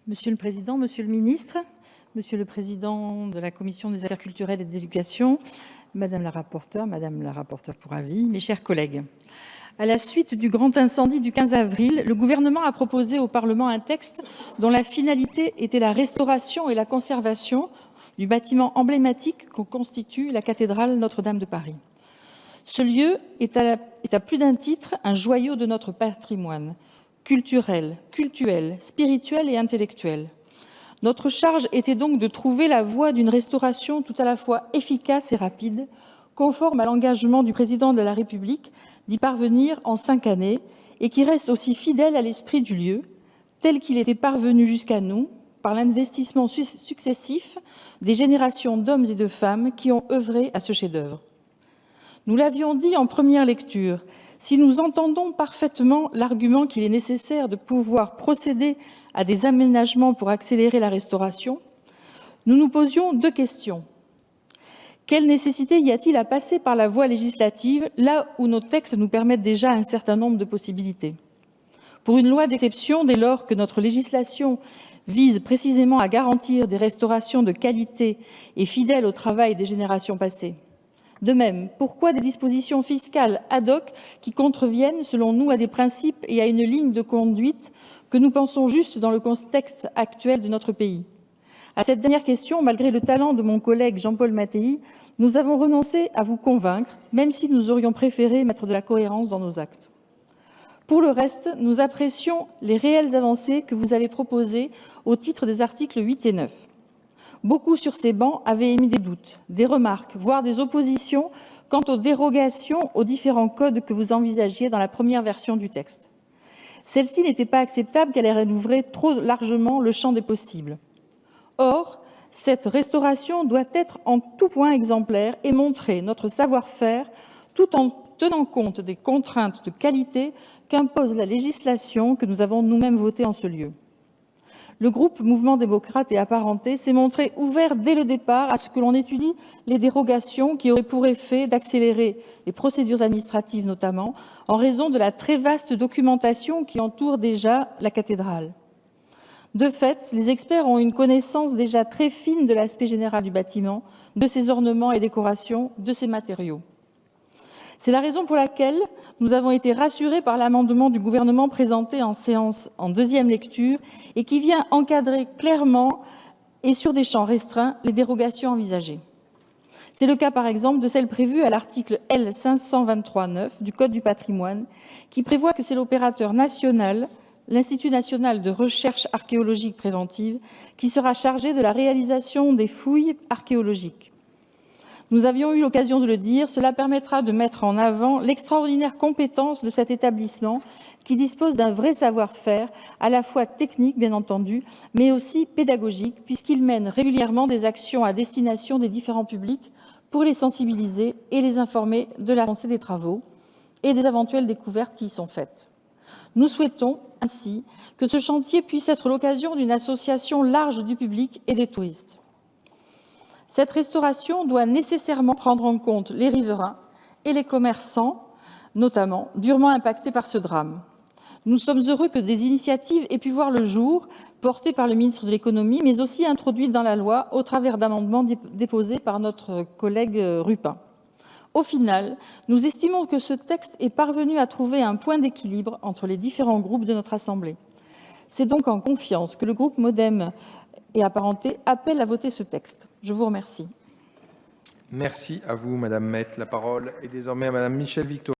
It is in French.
Monsieur le Président, Monsieur le Ministre, Monsieur le Président de la Commission des affaires culturelles et de l'éducation, Madame la rapporteure pour avis, mes chers collègues. À la suite du grand incendie du 15 avril, le gouvernement a proposé au Parlement un texte dont la finalité était la restauration et la conservation du bâtiment emblématique que constitue la cathédrale Notre-Dame de Paris. Ce lieu est à plus d'un titre un joyau de notre patrimoine culturel, cultuel, spirituel et intellectuel. Notre charge était donc de trouver la voie d'une restauration tout à la fois efficace et rapide, conforme à l'engagement du Président de la République d'y parvenir en 5 années et qui reste aussi fidèle à l'esprit du lieu, tel qu'il était parvenu jusqu'à nous par l'investissement successif des générations d'hommes et de femmes qui ont œuvré à ce chef-d'œuvre. Nous l'avions dit en première lecture, si nous entendons parfaitement l'argument qu'il est nécessaire de pouvoir procéder à des aménagements pour accélérer la restauration, nous nous posions 2 questions. Quelle nécessité y a-t-il à passer par la voie législative, là où nos textes nous permettent déjà un certain nombre de possibilités? Pour une loi d'exception, dès lors que notre législation vise précisément à garantir des restaurations de qualité et fidèles au travail des générations passées. De même, pourquoi des dispositions fiscales ad hoc qui contreviennent, selon nous, à des principes et à une ligne de conduite que nous pensons juste dans le contexte actuel de notre pays? À cette dernière question, malgré le talent de mon collègue Jean-Paul Mattei, nous avons renoncé à vous convaincre, même si nous aurions préféré mettre de la cohérence dans nos actes. Pour le reste, nous apprécions les réelles avancées que vous avez proposées au titre des articles 8 et 9. Beaucoup sur ces bancs avaient émis des doutes, des remarques, voire des oppositions quant aux dérogations aux différents codes que vous envisagiez dans la première version du texte. Celle-ci n'était pas acceptable car elle ouvrait trop largement le champ des possibles. Or, cette restauration doit être en tout point exemplaire et montrer notre savoir-faire tout en tenant compte des contraintes de qualité qu'impose la législation que nous avons nous-mêmes votée en ce lieu. Le groupe Mouvement démocrate et apparenté s'est montré ouvert dès le départ à ce que l'on étudie les dérogations qui auraient pour effet d'accélérer les procédures administratives notamment, en raison de la très vaste documentation qui entoure déjà la cathédrale. De fait, les experts ont une connaissance déjà très fine de l'aspect général du bâtiment, de ses ornements et décorations, de ses matériaux. C'est la raison pour laquelle nous avons été rassurés par l'amendement du gouvernement présenté en séance en 2e lecture et qui vient encadrer clairement et sur des champs restreints les dérogations envisagées. C'est le cas par exemple de celle prévue à l'article L. 523-9 du Code du patrimoine qui prévoit que c'est l'opérateur national, l'Institut national de recherche archéologique préventive, qui sera chargé de la réalisation des fouilles archéologiques. Nous avions eu l'occasion de le dire, cela permettra de mettre en avant l'extraordinaire compétence de cet établissement qui dispose d'un vrai savoir-faire, à la fois technique bien entendu, mais aussi pédagogique, puisqu'il mène régulièrement des actions à destination des différents publics pour les sensibiliser et les informer de l'avancée des travaux et des éventuelles découvertes qui y sont faites. Nous souhaitons ainsi que ce chantier puisse être l'occasion d'une association large du public et des touristes. Cette restauration doit nécessairement prendre en compte les riverains et les commerçants, notamment, durement impactés par ce drame. Nous sommes heureux que des initiatives aient pu voir le jour, portées par le ministre de l'Économie, mais aussi introduites dans la loi au travers d'amendements déposés par notre collègue Rupin. Au final, nous estimons que ce texte est parvenu à trouver un point d'équilibre entre les différents groupes de notre Assemblée. C'est donc en confiance que le groupe Modem et apparenté appelle à voter ce texte. Je vous remercie. Merci à vous, Madame Mette. La parole est désormais à Madame Michèle Victor.